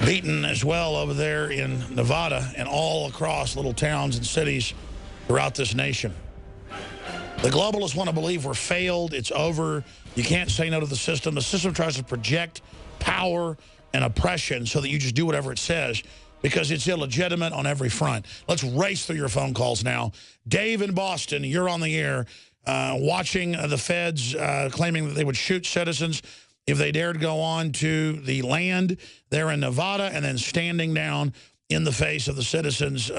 beaten as well over there in Nevada and all across little towns and cities throughout this nation. The globalists want to believe we're failed, it's over, you can't say no to the system. The system tries to project power and oppression so that you just do whatever it says because it's illegitimate on every front. Let's race through your phone calls now. Dave in Boston, you're on the air, watching the feds claiming that they would shoot citizens if they dared go on to the land there in Nevada, and then standing down in the face of the citizens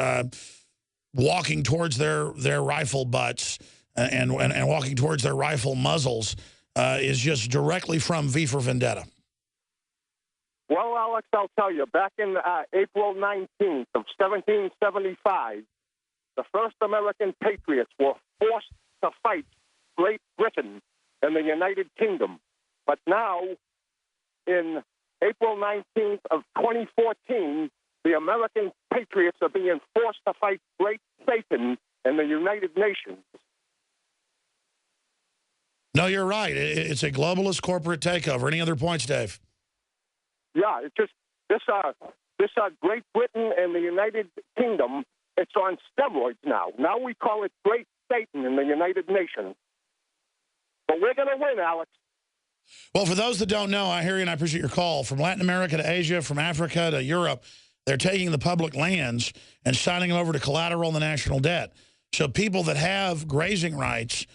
walking towards their rifle butts and walking towards their rifle muzzles is just directly from V for Vendetta. Well, Alex, I'll tell you, back in April 19th of 1775, the first American patriots were forced to fight Great Britain and the United Kingdom. But now, in April 19th of 2014, the American patriots are being forced to fight Great Satan and the United Nations. No, you're right. It's a globalist corporate takeover. Any other points, Dave? Yeah, it's just this Great Britain and the United Kingdom, it's on steroids now. Now we call it Great Satan and the United Nations. But we're going to win, Alex. Well, for those that don't know, I hear you and I appreciate your call. From Latin America to Asia, from Africa to Europe, they're taking the public lands and signing them over to collateral in the national debt. So people that have grazing rights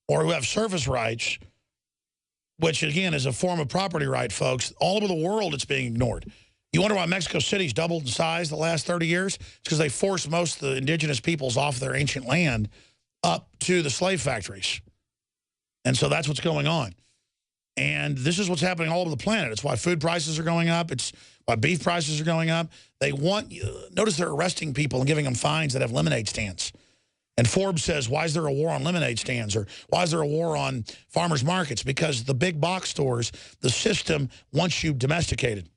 or who have surface rights, which, again, is a form of property right, folks, all over the world it's being ignored. You wonder why Mexico City's doubled in size the last 30 years? It's because they forced most of the indigenous peoples off their ancient land up to the slave factories. And so that's what's going on. And this is what's happening all over the planet. It's why food prices are going up. It's why beef prices are going up. They want, notice they're arresting people and giving them fines that have lemonade stands. And Forbes says, why is there a war on lemonade stands? Or why is there a war on farmers markets? Because the big box stores, the system wants you domesticated.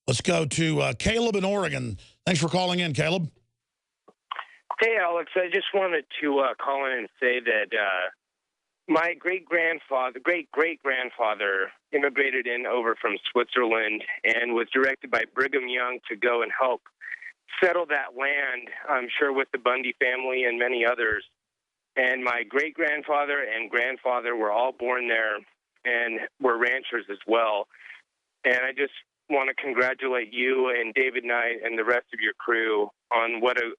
Let's go to Caleb in Oregon. Thanks for calling in, Caleb. Hey, Alex. I just wanted to call in and say that my great-great-grandfather immigrated in over from Switzerland and was directed by Brigham Young to go and help settle that land, I'm sure, with the Bundy family and many others. And my great-grandfather and grandfather were all born there and were ranchers as well. And I just want to congratulate you and David Knight and the rest of your crew on what a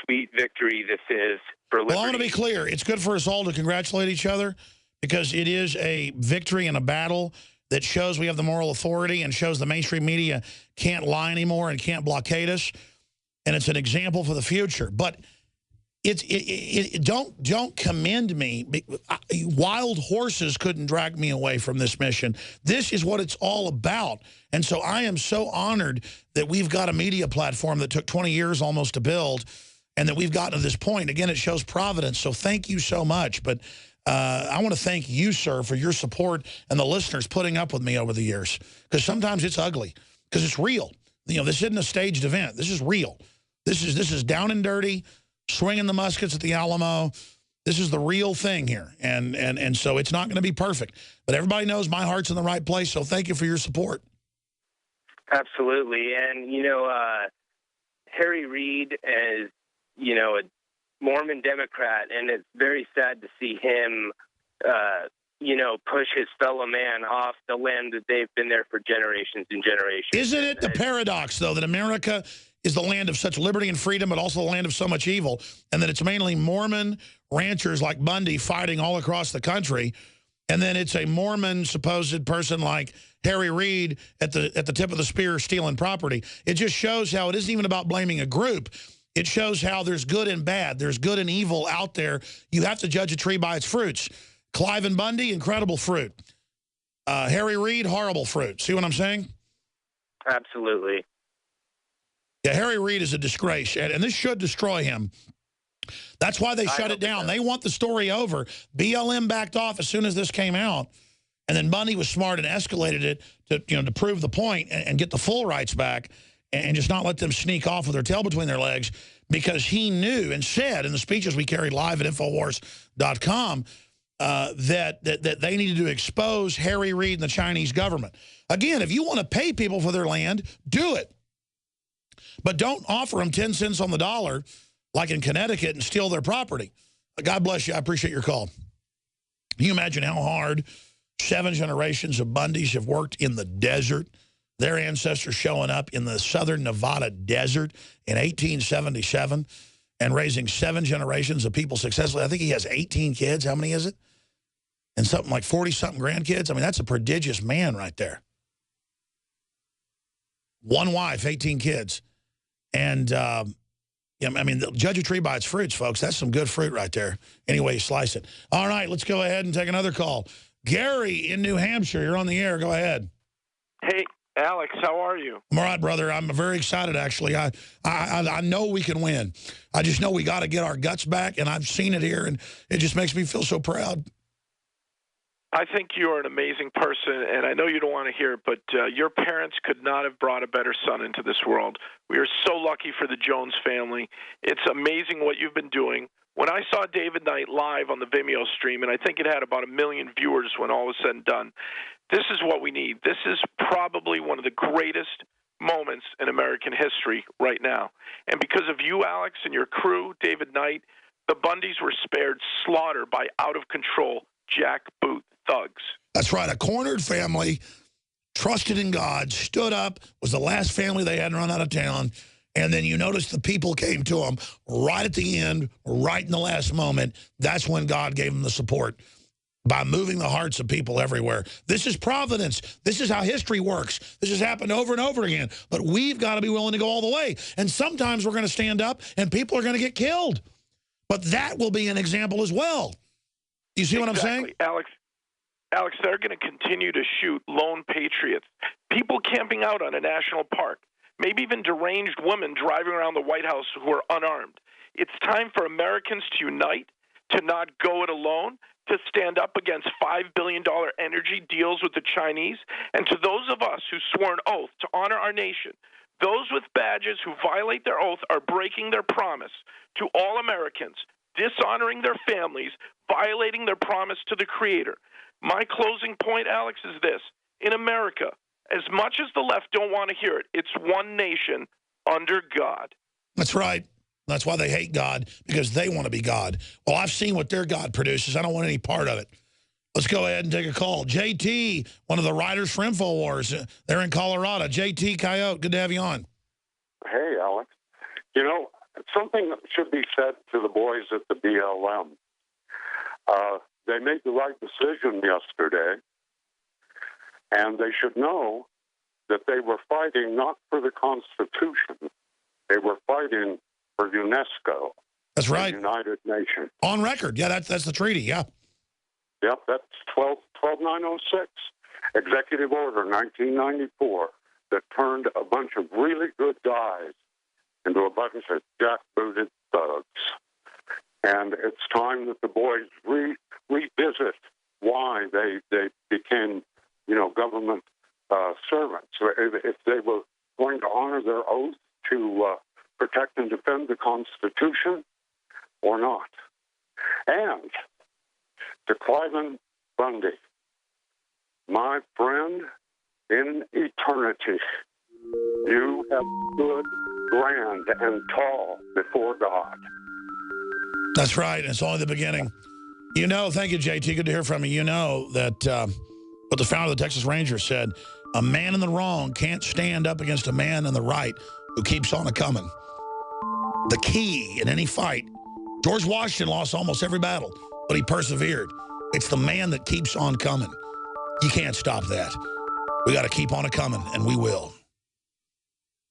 sweet victory this is for liberty. Well, I want to be clear. It's good for us all to congratulate each other because it is a victory in a battle that shows we have the moral authority and shows the mainstream media can't lie anymore and can't blockade us. And it's an example for the future. But don't commend me. Wild horses couldn't drag me away from this mission. This is what it's all about. And so I am so honored that we've got a media platform that took 20 years almost to build and that we've gotten to this point. Again, it shows providence. So thank you so much. But I want to thank you, sir, for your support and the listeners putting up with me over the years. Because sometimes it's ugly. Because it's real. You know, this isn't a staged event. This is real. This is down and dirty. Swinging the muskets at the Alamo. This is the real thing here. And so it's not going to be perfect. But everybody knows my heart's in the right place, so thank you for your support. Absolutely. And, you know, Harry Reid is, you know, a Mormon Democrat, and it's very sad to see him, you know, push his fellow man off the land that they've been there for generations and generations. Isn't it the paradox, though, that America is the land of such liberty and freedom, but also the land of so much evil, and that it's mainly Mormon ranchers like Bundy fighting all across the country, and then it's a Mormon supposed person like Harry Reid at the tip of the spear stealing property. It just shows how it isn't even about blaming a group. It shows how there's good and bad. There's good and evil out there. You have to judge a tree by its fruits. Clive and Bundy, incredible fruit. Harry Reid, horrible fruit. See what I'm saying? Absolutely. Yeah, Harry Reid is a disgrace, and this should destroy him. That's why they shut it down. They want the story over. BLM backed off as soon as this came out, and then Bundy was smart and escalated it to prove the point and get the full rights back and just not let them sneak off with their tail between their legs, because he knew and said in the speeches we carried live at Infowars.com, that they needed to expose Harry Reid and the Chinese government. Again, if you want to pay people for their land, do it. But don't offer them 10 cents on the dollar, like in Connecticut, and steal their property. God bless you. I appreciate your call. Can you imagine how hard 7 generations of Bundys have worked in the desert? Their ancestors showing up in the southern Nevada desert in 1877 and raising 7 generations of people successfully. I think he has 18 kids. How many is it? And something like 40-something grandkids. I mean, that's a prodigious man right there. 1 wife, 18 kids. And, yeah, I mean, judge a tree by its fruits, folks. That's some good fruit right there. Anyway, you slice it. All right, let's go ahead and take another call. Gary in New Hampshire, you're on the air. Go ahead. Hey, Alex, how are you? I'm all right, brother. I'm very excited, actually. I know we can win. I just know we got to get our guts back, and I've seen it here, and it just makes me feel so proud. I think you're an amazing person, and I know you don't want to hear it, but your parents could not have brought a better son into this world. We are so lucky for the Jones family. It's amazing what you've been doing. When I saw David Knight live on the Vimeo stream, and I think it had about 1 million viewers when all was said and done, this is what we need. This is probably one of the greatest moments in American history right now. And because of you, Alex, and your crew, David Knight, the Bundys were spared slaughter by out-of-control jackboot thugs. That's right. A cornered family, trusted in God, stood up, was the last family they had run out of town. And then you notice the people came to them right at the end, right in the last moment. That's when God gave them the support by moving the hearts of people everywhere. This is providence. This is how history works. This has happened over and over again. But we've got to be willing to go all the way. And sometimes we're going to stand up and people are going to get killed. But that will be an example as well. You see what I'm saying? Alex, they're going to continue to shoot lone patriots, people camping out on a national park, maybe even deranged women driving around the White House who are unarmed. It's time for Americans to unite, to not go it alone, to stand up against $5 billion energy deals with the Chinese, and to those of us who swore an oath to honor our nation. Those with badges who violate their oath are breaking their promise to all Americans, dishonoring their families, violating their promise to the Creator. My closing point, Alex, is this. In America, as much as the left don't want to hear it, it's one nation under God. That's right. That's why they hate God, because they want to be God. Well, I've seen what their God produces. I don't want any part of it. Let's go ahead and take a call. JT, one of the writers for InfoWars. They're in Colorado. JT Coyote, good to have you on. Hey, Alex. You know, something should be said to the boys at the BLM. They made the right decision yesterday, and they should know that they were fighting not for the Constitution. They were fighting for UNESCO. That's right. The United Nations. On record. Yeah, that's the treaty, yeah. Yep, that's 12906, Executive Order 1994, that turned a bunch of really good guys into a bunch of jackbooted thugs. And it's time that the boys revisit why they became, government servants. If they were going to honor their oath to protect and defend the Constitution or not. And to Cliven Bundy, my friend, in eternity, you have stood grand and tall before God. That's right. It's only the beginning. Thank you, JT. Good to hear from you. You know that what the founder of the Texas Rangers said, a man in the wrong can't stand up against a man in the right who keeps on a-coming. The key in any fight, George Washington lost almost every battle, but he persevered. It's the man that keeps on coming. You can't stop that. We got to keep on a-coming, and we will.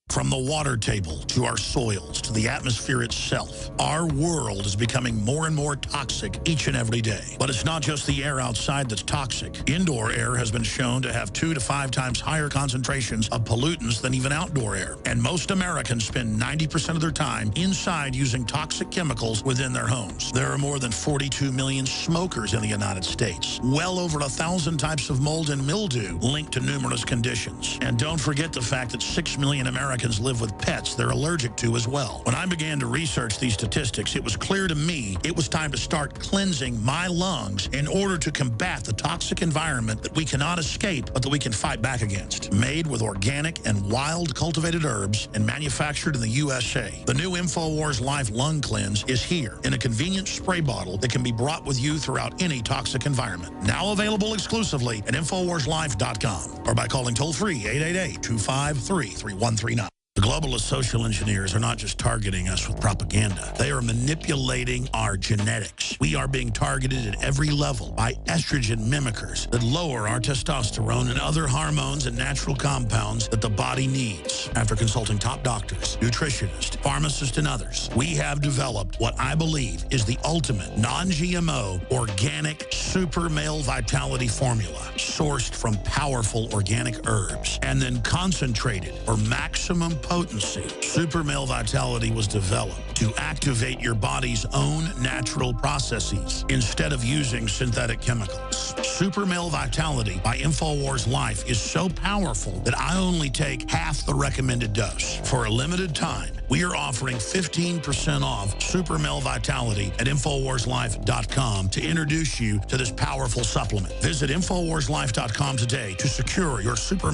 From the water table to our soils to the atmosphere itself, our world is becoming more and more toxic each and every day. But it's not just the air outside that's toxic. Indoor air has been shown to have 2 to 5 times higher concentrations of pollutants than even outdoor air. And most Americans spend 90% of their time inside using toxic chemicals within their homes. There are more than 42 million smokers in the United States. Well over 1,000 types of mold and mildew linked to numerous conditions. And don't forget the fact that 6 million Americans Americans live with pets they're allergic to as well. When I began to research these statistics, it was clear to me it was time to start cleansing my lungs in order to combat the toxic environment that we cannot escape, but that we can fight back against. Made with organic and wild cultivated herbs and manufactured in the USA, the new InfoWars Life Lung Cleanse is here in a convenient spray bottle that can be brought with you throughout any toxic environment. Now available exclusively at InfoWarsLife.com or by calling toll-free 888-253-3139. The globalist social engineers are not just targeting us with propaganda. They are manipulating our genetics. We are being targeted at every level by estrogen mimickers that lower our testosterone and other hormones and natural compounds that the body needs. After consulting top doctors, nutritionists, pharmacists, and others, we have developed what I believe is the ultimate non-GMO organic super male vitality formula sourced from powerful organic herbs and then concentrated for maximum potency. Super Male Vitality was developed to activate your body's own natural processes instead of using synthetic chemicals. Super Male Vitality by InfoWars Life is so powerful that I only take half the recommended dose. For a limited time, we are offering 15% off Super Male Vitality at InfoWarsLife.com to introduce you to this powerful supplement. Visit InfoWarsLife.com today to secure your Super